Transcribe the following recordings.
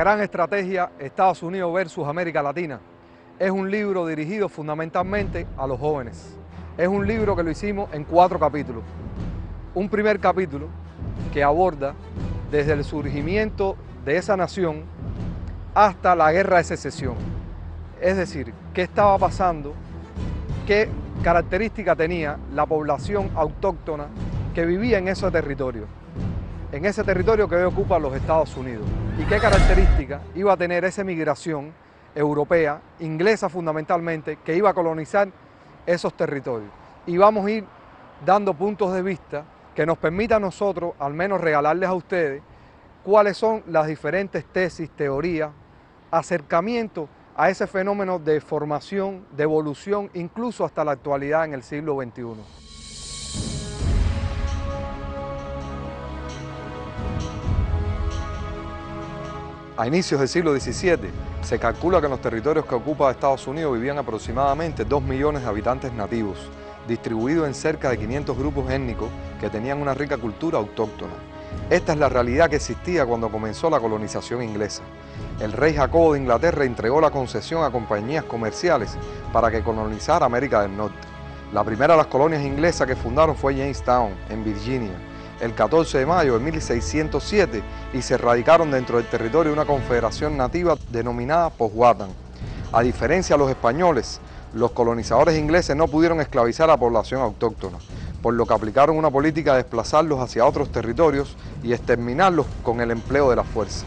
gran estrategia Estados Unidos versus América Latina es un libro dirigido fundamentalmente a los jóvenes. Es un libro que lo hicimos en 4 capítulos. Un primer capítulo que aborda desde el surgimiento de esa nación hasta la guerra de secesión. Es decir, qué estaba pasando, qué característica tenía la población autóctona que vivía en ese territorio que hoy ocupa los Estados Unidos, y qué característica iba a tener esa migración europea, inglesa fundamentalmente, que iba a colonizar esos territorios. Y vamos a ir dando puntos de vista que nos permitan a nosotros, al menos regalarles a ustedes, cuáles son las diferentes tesis, teorías, acercamientos a ese fenómeno de formación, de evolución, incluso hasta la actualidad en el siglo XXI. A inicios del siglo XVII, se calcula que en los territorios que ocupa Estados Unidos vivían aproximadamente 2 millones de habitantes nativos, distribuidos en cerca de 500 grupos étnicos que tenían una rica cultura autóctona. Esta es la realidad que existía cuando comenzó la colonización inglesa. El rey Jacobo de Inglaterra entregó la concesión a compañías comerciales para que colonizara América del Norte. La primera de las colonias inglesas que fundaron fue Jamestown, en Virginia, el 14 de mayo de 1607, y se radicaron dentro del territorio de una confederación nativa denominada Powhatan. A diferencia de los españoles, los colonizadores ingleses no pudieron esclavizar a la población autóctona, por lo que aplicaron una política de desplazarlos hacia otros territorios y exterminarlos con el empleo de la fuerza.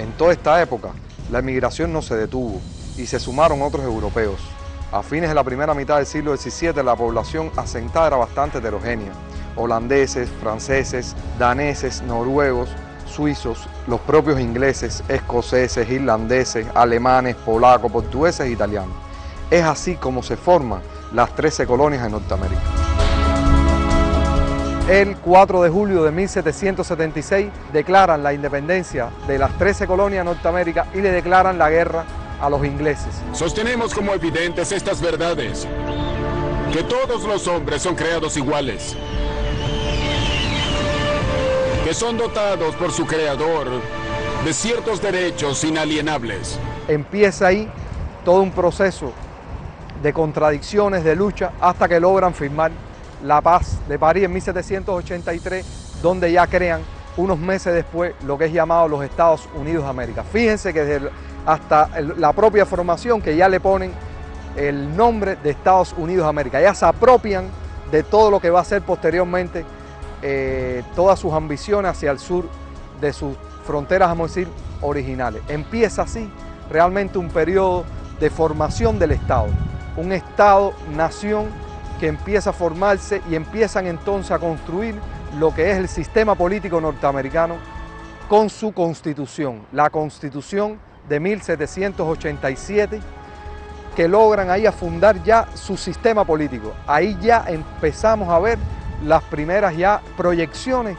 En toda esta época, la emigración no se detuvo y se sumaron otros europeos. A fines de la primera mitad del siglo XVII, la población asentada era bastante heterogénea. Holandeses, franceses, daneses, noruegos, suizos, los propios ingleses, escoceses, irlandeses, alemanes, polacos, portugueses e italianos. Es así como se forman las 13 colonias en Norteamérica. El 4 de julio de 1776 declaran la independencia de las 13 colonias de Norteamérica y le declaran la guerra a los ingleses. Sostenemos como evidentes estas verdades, que todos los hombres son creados iguales, que son dotados por su creador de ciertos derechos inalienables. Empieza ahí todo un proceso de contradicciones, de lucha, hasta que logran firmar la paz de París en 1783, donde ya crean unos meses después lo que es llamado los Estados Unidos de América. Fíjense que hasta la propia formación que ya le ponen el nombre de Estados Unidos de América, ya se apropian de todo lo que va a ser posteriormente todas sus ambiciones hacia el sur de sus fronteras, vamos a decir, originales. Empieza así realmente un periodo de formación del Estado, un Estado-nación que empieza a formarse y empiezan entonces a construir lo que es el sistema político norteamericano con su constitución, la Constitución de 1787, que logran ahí a fundar ya su sistema político. Ahí ya empezamos a ver las primeras ya proyecciones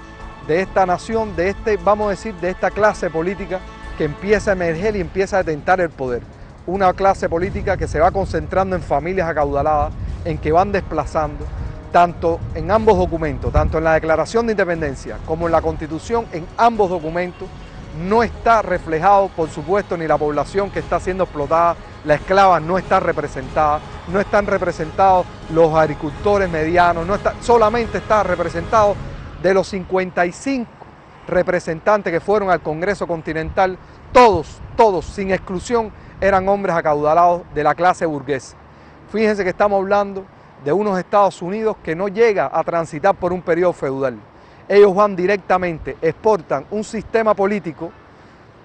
de esta nación, de vamos a decir, de esta clase política que empieza a emerger y empieza a detentar el poder. Una clase política que se va concentrando en familias acaudaladas, en que van desplazando, tanto en ambos documentos, tanto en la Declaración de Independencia como en la Constitución, en ambos documentos no está reflejado, por supuesto, ni la población que está siendo explotada, la esclava no está representada, no están representados los agricultores medianos, solamente está representado de los 55 representantes que fueron al Congreso Continental, todos, sin exclusión, eran hombres acaudalados de la clase burguesa. Fíjense que estamos hablando de unos Estados Unidos que no llega a transitar por un periodo feudal. Ellos van directamente, exportan un sistema político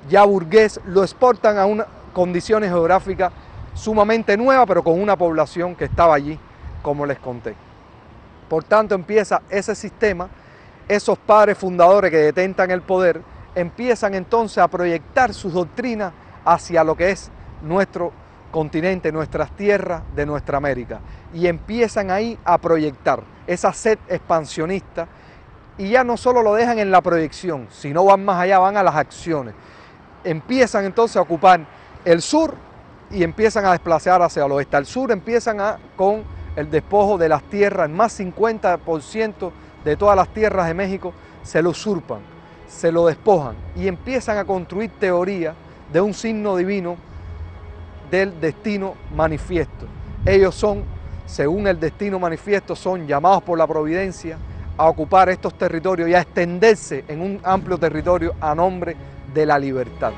ya burgués, lo exportan a unas condiciones geográficas sumamente nuevas, pero con una población que estaba allí, como les conté. Por tanto, empieza ese sistema, esos padres fundadores que detentan el poder, empiezan entonces a proyectar sus doctrinas hacia lo que es nuestro continente, nuestras tierras de nuestra América, y empiezan ahí a proyectar esa sed expansionista, y ya no solo lo dejan en la proyección, sino van más allá, van a las acciones. Empiezan entonces a ocupar el sur y empiezan a desplazar hacia el oeste. Al sur empiezan con el despojo de las tierras, más 50% de todas las tierras de México se lo usurpan, se lo despojan y empiezan a construir teorías de un signo divino del destino manifiesto. Ellos son, según el destino manifiesto, son llamados por la providencia a ocupar estos territorios y a extenderse en un amplio territorio a nombre de la libertad.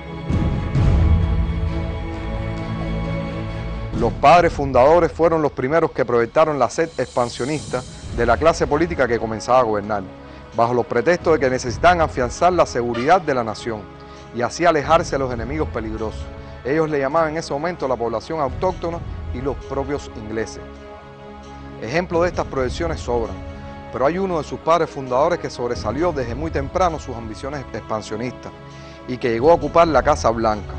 Los padres fundadores fueron los primeros que proyectaron la sed expansionista de la clase política que comenzaba a gobernar, bajo los pretextos de que necesitaban afianzar la seguridad de la nación y así alejarse de los enemigos peligrosos. Ellos le llamaban en ese momento a la población autóctona y los propios ingleses. Ejemplos de estas proyecciones sobran, pero hay uno de sus padres fundadores que sobresalió desde muy temprano sus ambiciones expansionistas y que llegó a ocupar la Casa Blanca,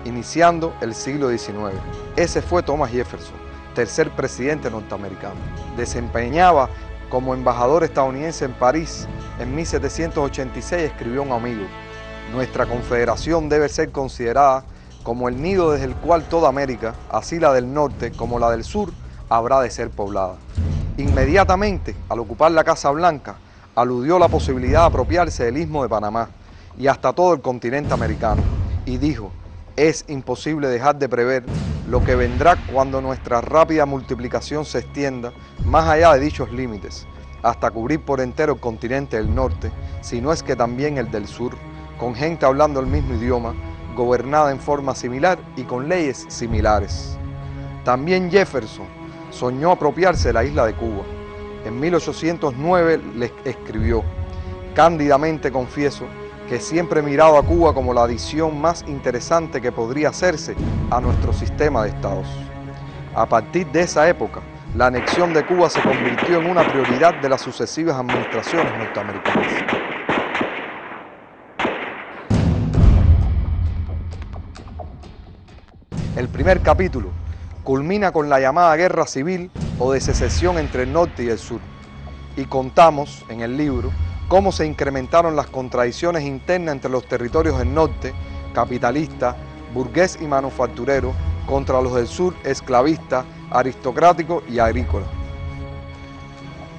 iniciando el siglo XIX. Ese fue Thomas Jefferson, tercer presidente norteamericano. Desempeñaba como embajador estadounidense en París. En 1786 escribió a un amigo: nuestra confederación debe ser considerada como el nido desde el cual toda América, así la del norte como la del sur, habrá de ser poblada. Inmediatamente, al ocupar la Casa Blanca, aludió la posibilidad de apropiarse del Istmo de Panamá y hasta todo el continente americano, y dijo: es imposible dejar de prever lo que vendrá cuando nuestra rápida multiplicación se extienda más allá de dichos límites, hasta cubrir por entero el continente del norte, si no es que también el del sur, con gente hablando el mismo idioma, gobernada en forma similar y con leyes similares. También Jefferson soñó apropiarse de la isla de Cuba. En 1809 le escribió: cándidamente confieso que siempre he mirado a Cuba como la adición más interesante que podría hacerse a nuestro sistema de estados. A partir de esa época, la anexión de Cuba se convirtió en una prioridad de las sucesivas administraciones norteamericanas. El primer capítulo culmina con la llamada guerra civil o de secesión entre el norte y el sur, y contamos en el libro cómo se incrementaron las contradicciones internas entre los territorios del norte, capitalista, burgués y manufacturero, contra los del sur, esclavista, aristocrático y agrícola.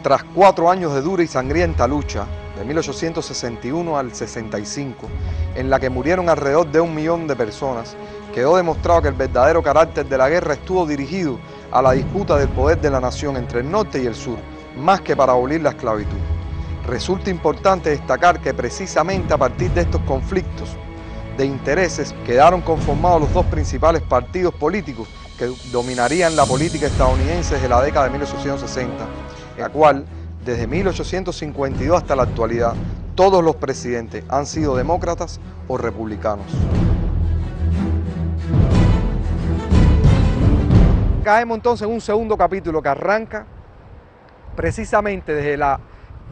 Tras 4 años de dura y sangrienta lucha, de 1861 al 65, en la que murieron alrededor de 1 millón de personas, quedó demostrado que el verdadero carácter de la guerra estuvo dirigido a la disputa del poder de la nación entre el norte y el sur, más que para abolir la esclavitud. Resulta importante destacar que precisamente a partir de estos conflictos de intereses quedaron conformados los dos principales partidos políticos que dominarían la política estadounidense desde la década de 1860, en la cual, desde 1852 hasta la actualidad, todos los presidentes han sido demócratas o republicanos. Caemos entonces en un segundo capítulo que arranca precisamente desde la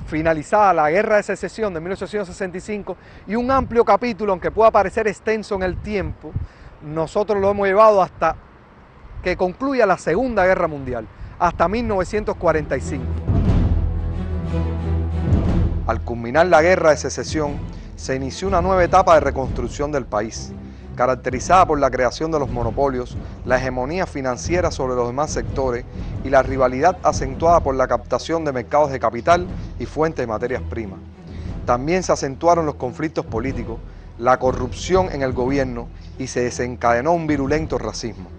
finalizada la Guerra de Secesión de 1865 y un amplio capítulo, aunque pueda parecer extenso en el tiempo, nosotros lo hemos llevado hasta que concluya la Segunda Guerra Mundial, hasta 1945. Al culminar la Guerra de Secesión, se inició una nueva etapa de reconstrucción del país, caracterizada por la creación de los monopolios, la hegemonía financiera sobre los demás sectores y la rivalidad acentuada por la captación de mercados de capital y fuentes de materias primas. También se acentuaron los conflictos políticos, la corrupción en el gobierno y se desencadenó un virulento racismo.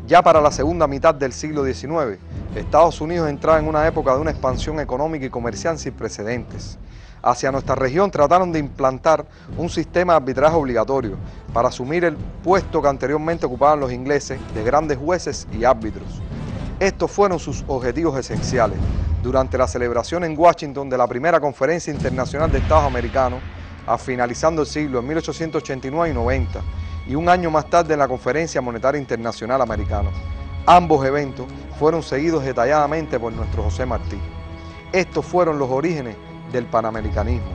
Ya para la segunda mitad del siglo XIX, Estados Unidos entraba en una época de una expansión económica y comercial sin precedentes. Hacia nuestra región trataron de implantar un sistema de arbitraje obligatorio para asumir el puesto que anteriormente ocupaban los ingleses de grandes jueces y árbitros. Estos fueron sus objetivos esenciales durante la celebración en Washington de la primera Conferencia Internacional de Estados Americanos, finalizando el siglo en 1889 y 90, y un año más tarde en la Conferencia Monetaria Internacional Americana. Ambos eventos fueron seguidos detalladamente por nuestro José Martí. Estos fueron los orígenes del panamericanismo.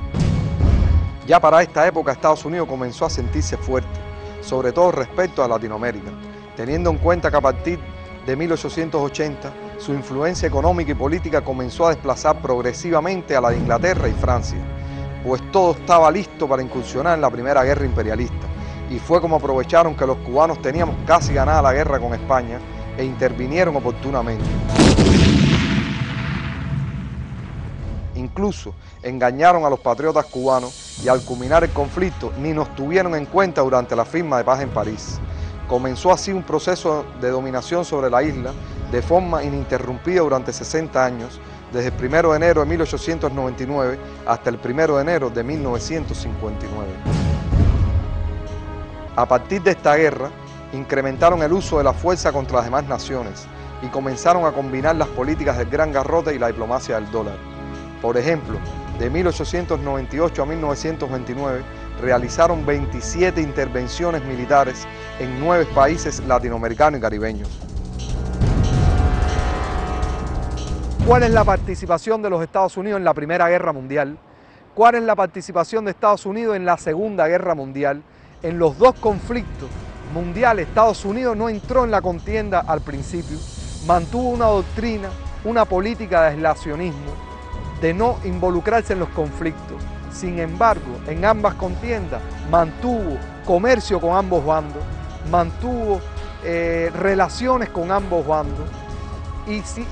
Ya para esta época Estados Unidos comenzó a sentirse fuerte, sobre todo respecto a Latinoamérica, teniendo en cuenta que a partir de 1880 su influencia económica y política comenzó a desplazar progresivamente a la de Inglaterra y Francia, pues todo estaba listo para incursionar en la Primera Guerra Imperialista, y fue como aprovecharon que los cubanos teníamos casi ganada la guerra con España e intervinieron oportunamente. incluso engañaron a los patriotas cubanos y al culminar el conflicto ni nos tuvieron en cuenta durante la firma de paz en París. Comenzó así un proceso de dominación sobre la isla de forma ininterrumpida durante 60 años, desde el 1 de enero de 1899 hasta el 1 de enero de 1959. A partir de esta guerra, incrementaron el uso de la fuerza contra las demás naciones y comenzaron a combinar las políticas del gran garrote y la diplomacia del dólar. Por ejemplo, de 1898 a 1929 realizaron 27 intervenciones militares en 9 países latinoamericanos y caribeños. ¿Cuál es la participación de los Estados Unidos en la Primera Guerra Mundial? ¿Cuál es la participación de Estados Unidos en la Segunda Guerra Mundial? En los dos conflictos mundiales, Estados Unidos no entró en la contienda al principio, mantuvo una doctrina, una política de aislacionismo, de no involucrarse en los conflictos. Sin embargo, en ambas contiendas mantuvo comercio con ambos bandos, mantuvo relaciones con ambos bandos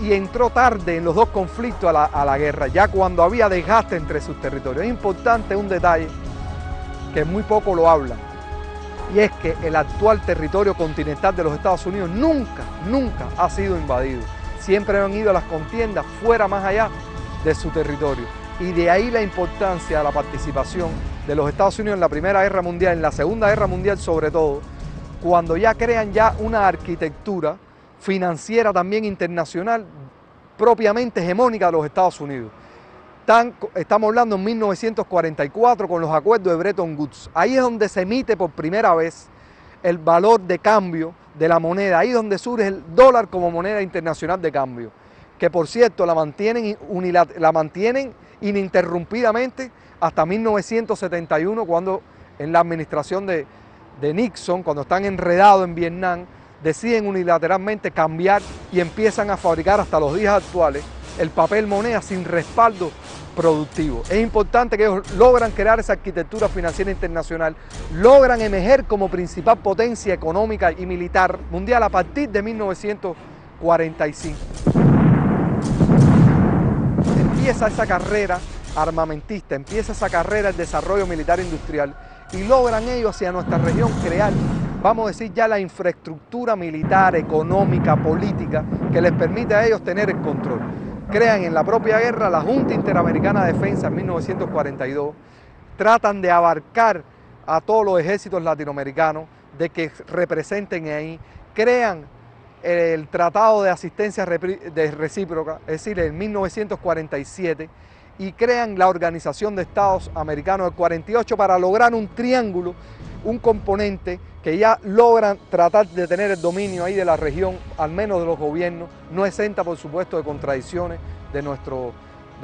y entró tarde en los dos conflictos a la guerra, ya cuando había desgaste entre sus territorios. Es importante un detalle que muy poco lo hablan, y es que el actual territorio continental de los Estados Unidos nunca ha sido invadido. Siempre han ido a las contiendas fuera, más allá de su territorio. Y de ahí la importancia de la participación de los Estados Unidos en la Primera Guerra Mundial, en la Segunda Guerra Mundial sobre todo, cuando ya crean ya una arquitectura financiera también internacional propiamente hegemónica de los Estados Unidos. Estamos hablando en 1944 con los acuerdos de Bretton Woods. Ahí es donde se emite por primera vez el valor de cambio de la moneda. Ahí es donde surge el dólar como moneda internacional de cambio, que por cierto la mantienen ininterrumpidamente hasta 1971, cuando en la administración de Nixon, cuando están enredados en Vietnam, deciden unilateralmente cambiar y empiezan a fabricar hasta los días actuales el papel moneda sin respaldo productivo. Es importante que ellos logran crear esa arquitectura financiera internacional, logran emerger como principal potencia económica y militar mundial a partir de 1945. Empieza esa carrera armamentista, empieza esa carrera del desarrollo militar industrial y logran ellos hacia nuestra región crear, vamos a decir, ya la infraestructura militar, económica, política que les permite a ellos tener el control. Crean en la propia guerra la Junta Interamericana de Defensa en 1942, tratan de abarcar a todos los ejércitos latinoamericanos, de que representen ahí, crean el Tratado de Asistencia Recíproca, es decir, en 1947, y crean la Organización de Estados Americanos del 48 para lograr un triángulo, un componente que ya logran tratar de tener el dominio ahí de la región, al menos de los gobiernos, no exenta por supuesto de contradicciones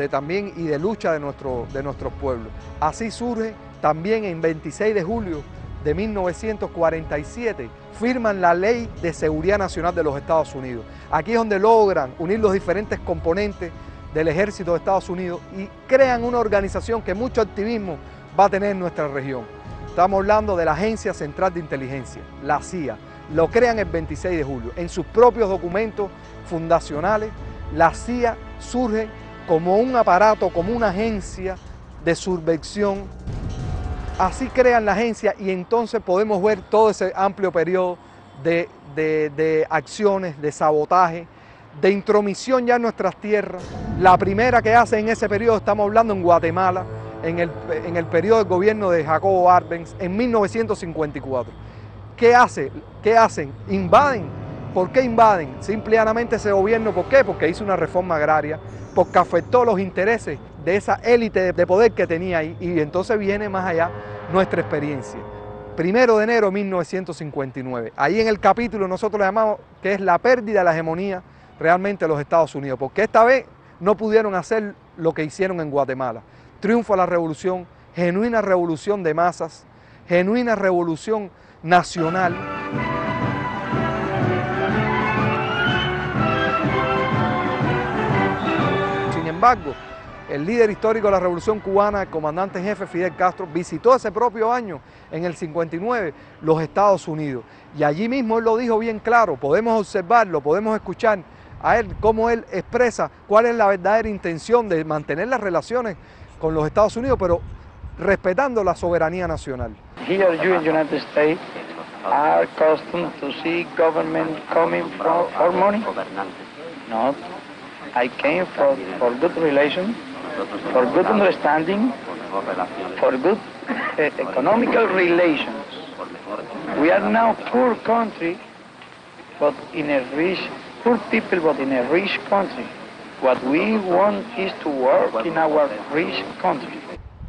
también y de lucha de nuestros pueblos. Así surge también en 26 de julio de 1947, firman la Ley de Seguridad Nacional de los Estados Unidos. Aquí es donde logran unir los diferentes componentes del ejército de Estados Unidos y crean una organización que mucho activismo va a tener en nuestra región. Estamos hablando de la Agencia Central de Inteligencia, la CIA. Lo crean el 26 de julio. En sus propios documentos fundacionales, la CIA surge como un aparato, como una agencia de subversión. Así crean la agencia y entonces podemos ver todo ese amplio periodo de acciones, de sabotaje, de intromisión ya en nuestras tierras. La primera que hace en ese periodo, estamos hablando en Guatemala, en el periodo del gobierno de Jacobo Arbenz, en 1954. ¿Qué hacen? Invaden. ¿Por qué invaden? Simplemente ese gobierno, ¿por qué? Porque hizo una reforma agraria, porque afectó los intereses de esa élite de poder que tenía ahí, y entonces viene más allá nuestra experiencia. 1 de enero de 1959. Ahí en el capítulo nosotros le llamamos que es la pérdida de la hegemonía realmente de los Estados Unidos, porque esta vez no pudieron hacer lo que hicieron en Guatemala. Triunfa la revolución, genuina revolución de masas, genuina revolución nacional. Sin embargo, el líder histórico de la Revolución Cubana, el comandante en jefe Fidel Castro, visitó ese propio año, en el 59, los Estados Unidos. Y allí mismo él lo dijo bien claro, podemos observarlo, podemos escuchar a él, cómo él expresa cuál es la verdadera intención de mantener las relaciones con los Estados Unidos, pero respetando la soberanía nacional. Here you in the United States are accustomed to see government coming for money? No. I came for good relations, for good understanding, for good economical relations. We are now poor country, but in a rich, poor people, but in a rich country. What we want is to work in our rich country.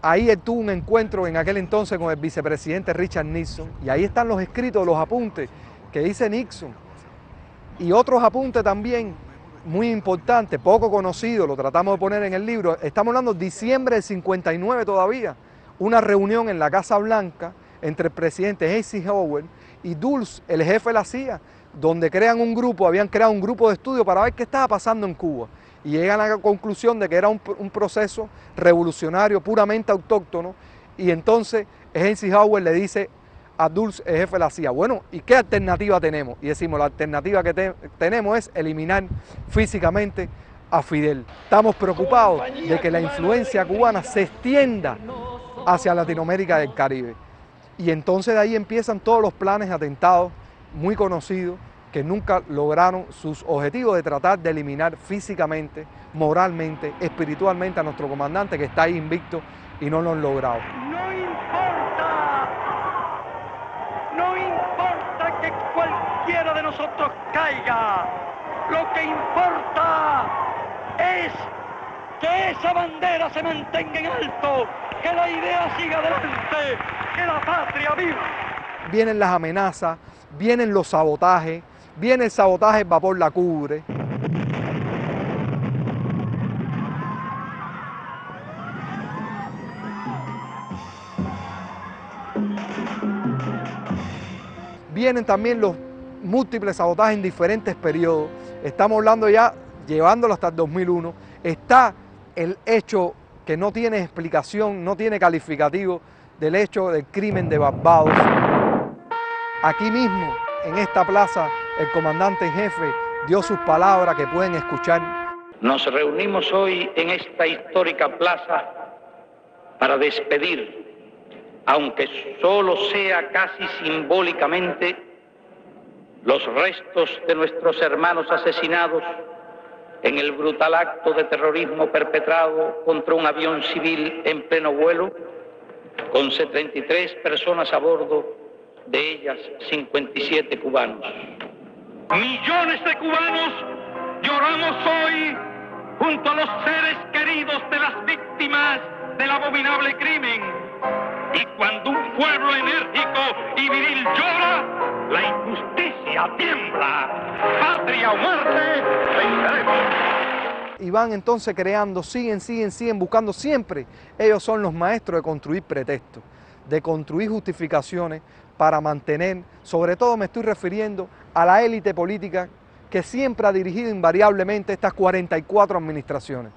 Ahí él tuvo un encuentro en aquel entonces con el vicepresidente Richard Nixon, y ahí están los escritos, los apuntes que dice Nixon, y otros apuntes también muy importantes, poco conocidos, lo tratamos de poner en el libro. Estamos hablando de diciembre del 59 todavía, una reunión en la Casa Blanca entre el presidente Eisenhower y Dulles, el jefe de la CIA, donde habían creado un grupo de estudio para ver qué estaba pasando en Cuba. Y llegan a la conclusión de que era un proceso revolucionario puramente autóctono, y entonces Eisenhower le dice a Dulles, el jefe de la CIA, bueno, ¿y qué alternativa tenemos? Y decimos, la alternativa que tenemos es eliminar físicamente a Fidel. Estamos preocupados de que la influencia cubana se extienda hacia Latinoamérica y el Caribe. Y entonces de ahí empiezan todos los planes de atentados muy conocidos, que nunca lograron sus objetivos de tratar de eliminar físicamente, moralmente, espiritualmente a nuestro comandante, que está ahí invicto, y no lo han logrado. No importa que cualquiera de nosotros caiga, lo que importa es que esa bandera se mantenga en alto, que la idea siga adelante, que la patria viva. Vienen las amenazas, vienen los sabotajes, viene el sabotaje, el vapor la cubre. Vienen también los múltiples sabotajes en diferentes periodos. Estamos hablando ya, llevándolo hasta el 2001. Está el hecho que no tiene explicación, no tiene calificativo, del hecho del crimen de Barbados. Aquí mismo, en esta plaza, el comandante en jefe dio sus palabras que pueden escuchar. Nos reunimos hoy en esta histórica plaza para despedir, aunque solo sea casi simbólicamente, los restos de nuestros hermanos asesinados en el brutal acto de terrorismo perpetrado contra un avión civil en pleno vuelo, con 73 personas a bordo, de ellas 57 cubanos. Millones de cubanos lloramos hoy junto a los seres queridos de las víctimas del abominable crimen. Y cuando un pueblo enérgico y viril llora, la injusticia tiembla. Patria o muerte, venceremos. Y van entonces creando, siguen buscando siempre. Ellos son los maestros de construir pretextos, de construir justificaciones para mantener, sobre todo me estoy refiriendo a la élite política que siempre ha dirigido invariablemente estas 44 administraciones,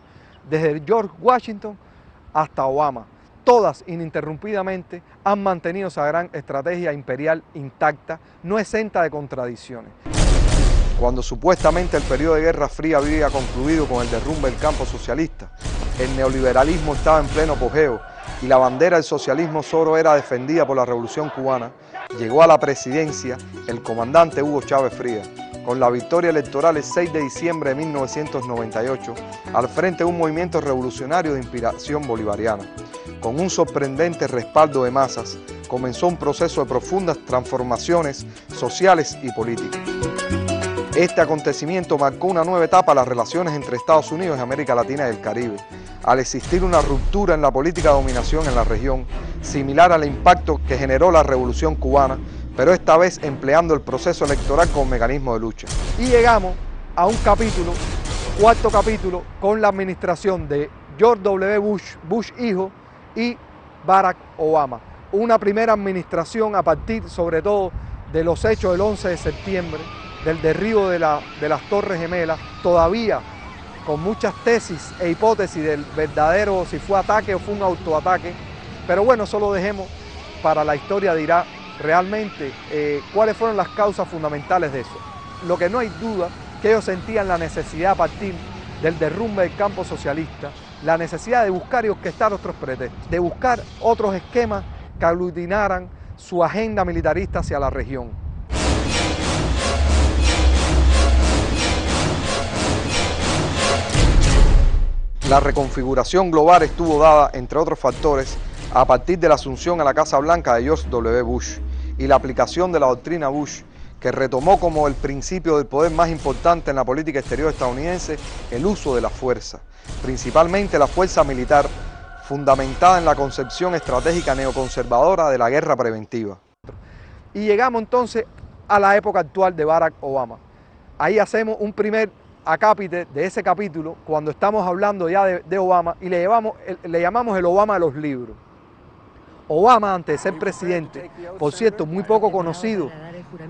desde George Washington hasta Obama. Todas ininterrumpidamente han mantenido esa gran estrategia imperial intacta, no exenta de contradicciones. Cuando supuestamente el periodo de Guerra Fría había concluido con el derrumbe del campo socialista, el neoliberalismo estaba en pleno apogeo y la bandera del socialismo solo era defendida por la Revolución Cubana, llegó a la presidencia el comandante Hugo Chávez Frías, con la victoria electoral el 6 de diciembre de 1998, al frente de un movimiento revolucionario de inspiración bolivariana. Con un sorprendente respaldo de masas, comenzó un proceso de profundas transformaciones sociales y políticas. Este acontecimiento marcó una nueva etapa en las relaciones entre Estados Unidos y América Latina y el Caribe, al existir una ruptura en la política de dominación en la región, similar al impacto que generó la Revolución Cubana, pero esta vez empleando el proceso electoral como mecanismo de lucha. Y llegamos a un capítulo, cuarto capítulo, con la administración de George W. Bush hijo, y Barack Obama. Una primera administración a partir sobre todo de los hechos del 11 de septiembre, del derribo de las Torres Gemelas, todavía con muchas tesis e hipótesis del verdadero, si fue ataque o fue un autoataque, pero bueno, eso lo dejemos para la historia, dirá realmente cuáles fueron las causas fundamentales de eso. Lo que no hay duda que ellos sentían la necesidad a partir del derrumbe del campo socialista, la necesidad de buscar y orquestar otros pretextos, de buscar otros esquemas que aglutinaran su agenda militarista hacia la región. La reconfiguración global estuvo dada, entre otros factores, a partir de la asunción a la Casa Blanca de George W. Bush y la aplicación de la doctrina Bush, que retomó como el principio del poder más importante en la política exterior estadounidense el uso de la fuerza, principalmente la fuerza militar, fundamentada en la concepción estratégica neoconservadora de la guerra preventiva. Y llegamos entonces a la época actual de Barack Obama. Ahí hacemos un primer acápite de ese capítulo cuando estamos hablando ya de Obama y le llamamos el Obama de los libros. Obama, antes de ser presidente, por cierto, muy poco conocido,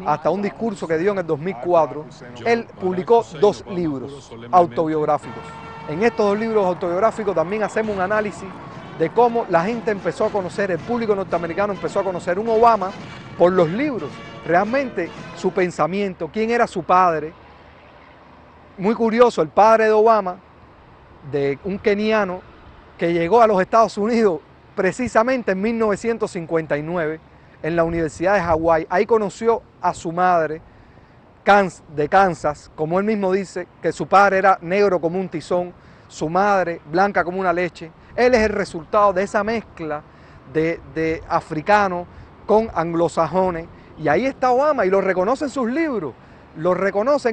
hasta un discurso que dio en el 2004, él publicó 2 libros autobiográficos. En estos 2 libros autobiográficos también hacemos un análisis de cómo la gente empezó a conocer, el público norteamericano empezó a conocer un Obama por los libros, realmente su pensamiento, quién era su padre. Muy curioso, el padre de Obama, de un keniano que llegó a los Estados Unidos precisamente en 1959 en la Universidad de Hawái. Ahí conoció a su madre de Kansas, como él mismo dice, que su padre era negro como un tizón, su madre blanca como una leche. Él es el resultado de esa mezcla de africanos con anglosajones. Y ahí está Obama y lo reconoce en sus libros. Lo reconoce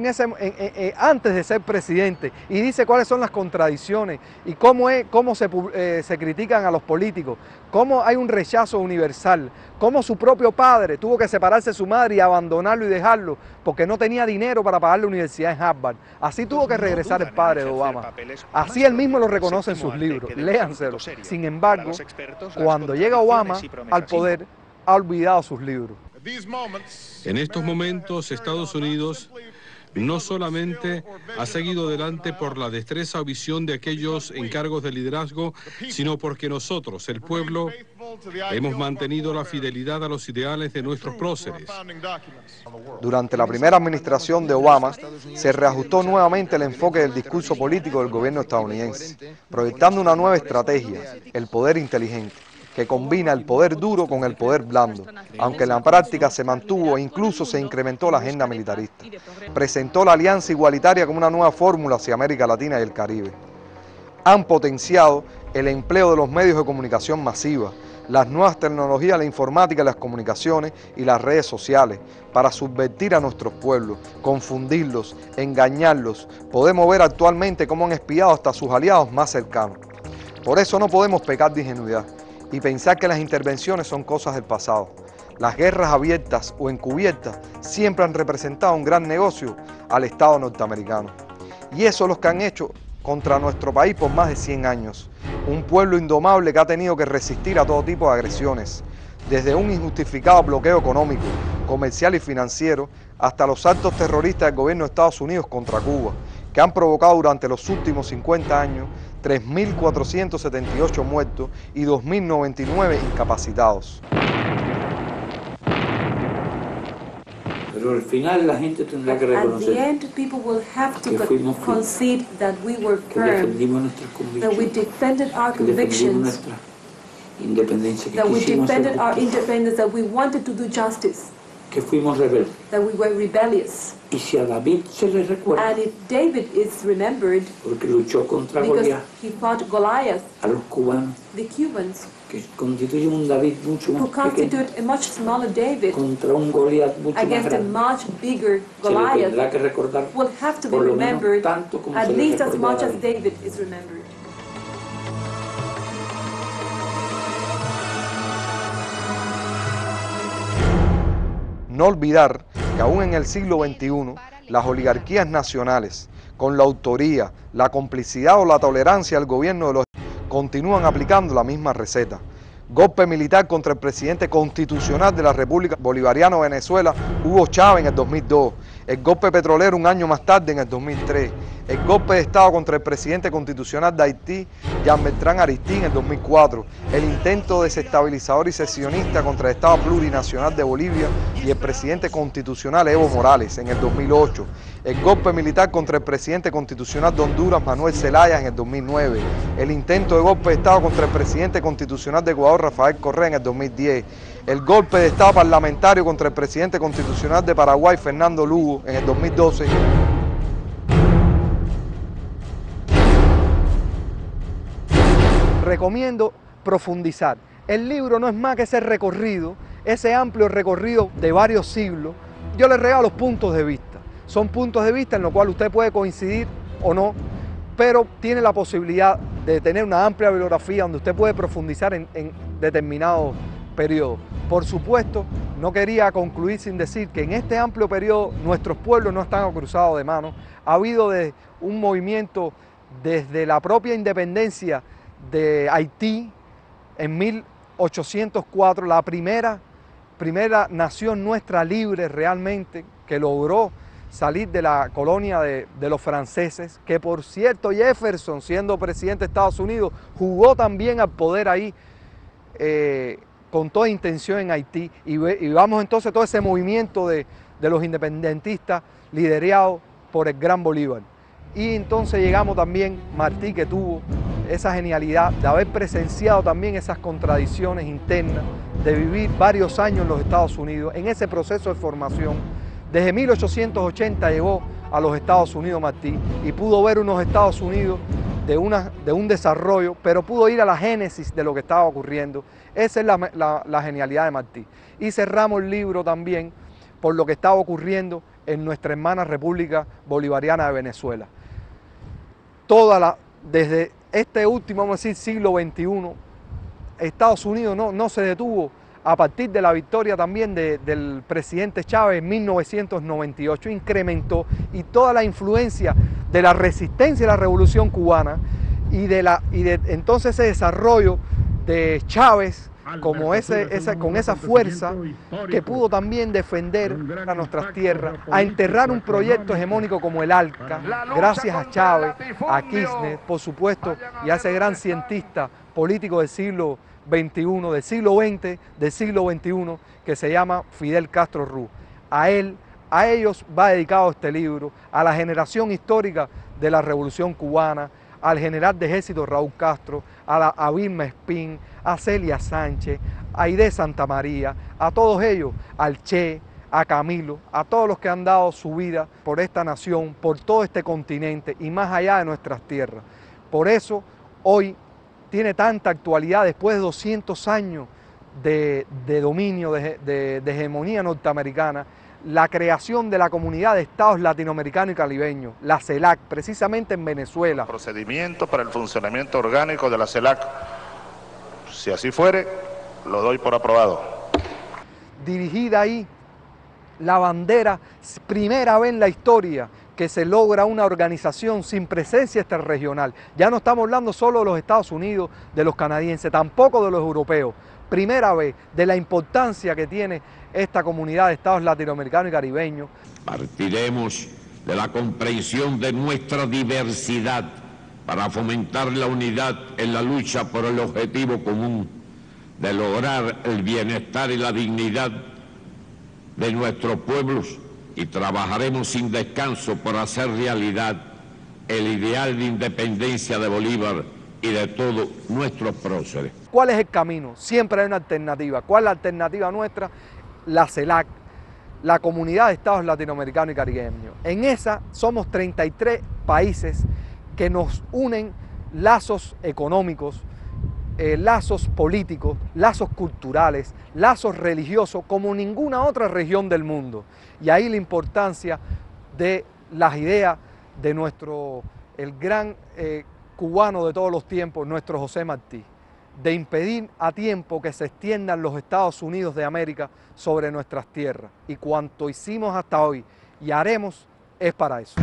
antes de ser presidente y dice cuáles son las contradicciones y cómo se critican a los políticos, cómo hay un rechazo universal, cómo su propio padre tuvo que separarse de su madre y abandonarlo y dejarlo porque no tenía dinero para pagar la universidad en Harvard. Así tuvo que regresar el padre de Obama. Así él mismo lo reconoce en sus libros, léanselo. Sin embargo, cuando llega Obama al poder, ha olvidado sus libros. En estos momentos, Estados Unidos no solamente ha seguido adelante por la destreza o visión de aquellos encargos de liderazgo, sino porque nosotros, el pueblo, hemos mantenido la fidelidad a los ideales de nuestros próceres. Durante la primera administración de Obama, se reajustó nuevamente el enfoque del discurso político del gobierno estadounidense, proyectando una nueva estrategia, el poder inteligente, que combina el poder duro con el poder blando, aunque en la práctica se mantuvo e incluso se incrementó la agenda militarista. Presentó la alianza igualitaria como una nueva fórmula hacia América Latina y el Caribe. Han potenciado el empleo de los medios de comunicación masiva, las nuevas tecnologías, la informática, las comunicaciones y las redes sociales para subvertir a nuestros pueblos, confundirlos, engañarlos. Podemos ver actualmente cómo han espiado hasta sus aliados más cercanos. Por eso no podemos pecar de ingenuidad y pensar que las intervenciones son cosas del pasado. Las guerras abiertas o encubiertas siempre han representado un gran negocio al Estado norteamericano. Y eso es lo que han hecho contra nuestro país por más de 100 años. Un pueblo indomable que ha tenido que resistir a todo tipo de agresiones, desde un injustificado bloqueo económico, comercial y financiero, hasta los actos terroristas del gobierno de Estados Unidos contra Cuba, que han provocado durante los últimos 50 años 3.478 muertos y 2.099 incapacitados. Pero al final la gente tendrá que reconocer que fuimos firmes, que defendimos nuestras convicciones, que defendimos nuestra independencia, que quisimos hacer justicia, que fuimos rebeldes. Y si a David se le recuerda, porque luchó contra Goliat, a los cubanos, que constituye un David mucho más pequeño, contra un Goliat mucho más grande, se le tendrá que recordar por lo menos tanto como se le recordó a David. No olvidar que aún en el siglo XXI, las oligarquías nacionales, con la autoría, la complicidad o la tolerancia al gobierno de los continúan aplicando la misma receta. Golpe militar contra el presidente constitucional de la República Bolivariana de Venezuela, Hugo Chávez, en el 2002. el golpe petrolero un año más tarde, en el 2003, el golpe de Estado contra el presidente constitucional de Haití, Jean Bertrand Aristide, en el 2004, el intento desestabilizador y secesionista contra el Estado plurinacional de Bolivia y el presidente constitucional Evo Morales en el 2008, el golpe militar contra el presidente constitucional de Honduras, Manuel Zelaya, en el 2009, el intento de golpe de Estado contra el presidente constitucional de Ecuador, Rafael Correa, en el 2010, el golpe de Estado parlamentario contra el presidente constitucional de Paraguay, Fernando Lugo, en el 2012. Recomiendo profundizar. El libro no es más que ese recorrido, ese amplio recorrido de varios siglos. Yo les regalo puntos de vista. Son puntos de vista en los cuales usted puede coincidir o no, pero tiene la posibilidad de tener una amplia bibliografía donde usted puede profundizar en determinados periodos. Por supuesto, no quería concluir sin decir que en este amplio periodo nuestros pueblos no están cruzados de manos. Ha habido un movimiento desde la propia independencia de Haití en 1804, la primera nación nuestra libre realmente que logró salir de la colonia de los franceses, que por cierto Jefferson, siendo presidente de Estados Unidos, jugó también al poder ahí con toda intención en Haití, y vamos entonces todo ese movimiento de los independentistas liderado por el Gran Bolívar. Y entonces llegamos también Martí, que tuvo esa genialidad de haber presenciado también esas contradicciones internas, de vivir varios años en los Estados Unidos, en ese proceso de formación. Desde 1880 llegó a los Estados Unidos Martí y pudo ver unos Estados Unidos de un desarrollo, pero pudo ir a la génesis de lo que estaba ocurriendo. Esa es la genialidad de Martí. Y cerramos el libro también por lo que estaba ocurriendo en nuestra hermana República Bolivariana de Venezuela. Desde este último, vamos a decir, siglo XXI, Estados Unidos no se detuvo a partir de la victoria también del presidente Chávez en 1998, incrementó, y toda la influencia de la resistencia a la Revolución Cubana y de entonces ese desarrollo de Chávez como con esa fuerza que pudo también defender a nuestras tierras, a enterrar un proyecto hegemónico como el ALCA, gracias a Chávez, a Kirchner, por supuesto, y a ese gran cientista político del siglo XXI, del siglo XX, del siglo XXI, que se llama Fidel Castro Ruz. A ellos va dedicado este libro, a la generación histórica de la Revolución Cubana, al general de ejército Raúl Castro, a Vilma Espín, a Celia Sánchez, a Aide Santa María, a todos ellos, al Che, a Camilo, a todos los que han dado su vida por esta nación, por todo este continente y más allá de nuestras tierras. Por eso hoy tiene tanta actualidad, después de 200 años de dominio, de hegemonía norteamericana, la creación de la Comunidad de Estados Latinoamericanos y Caribeños, la CELAC, precisamente en Venezuela. Procedimiento para el funcionamiento orgánico de la CELAC. Si así fuere, lo doy por aprobado. Dirigida ahí la bandera, primera vez en la historia que se logra una organización sin presencia extrarregional. Ya no estamos hablando solo de los Estados Unidos, de los canadienses, tampoco de los europeos. Primera vez de la importancia que tiene esta comunidad de estados latinoamericanos y caribeños. Partiremos de la comprensión de nuestra diversidad para fomentar la unidad en la lucha por el objetivo común de lograr el bienestar y la dignidad de nuestros pueblos, y trabajaremos sin descanso por hacer realidad el ideal de independencia de Bolívar y de todos nuestros próceres. ¿Cuál es el camino? Siempre hay una alternativa. ¿Cuál es la alternativa nuestra? La CELAC, la Comunidad de Estados Latinoamericanos y Caribeños. En esa somos 33 países que nos unen lazos económicos, lazos políticos, lazos culturales, lazos religiosos, como ninguna otra región del mundo. Y ahí la importancia de las ideas de el gran cubano de todos los tiempos, nuestro José Martí, de impedir a tiempo que se extiendan los Estados Unidos de América sobre nuestras tierras. Y cuanto hicimos hasta hoy y haremos es para eso.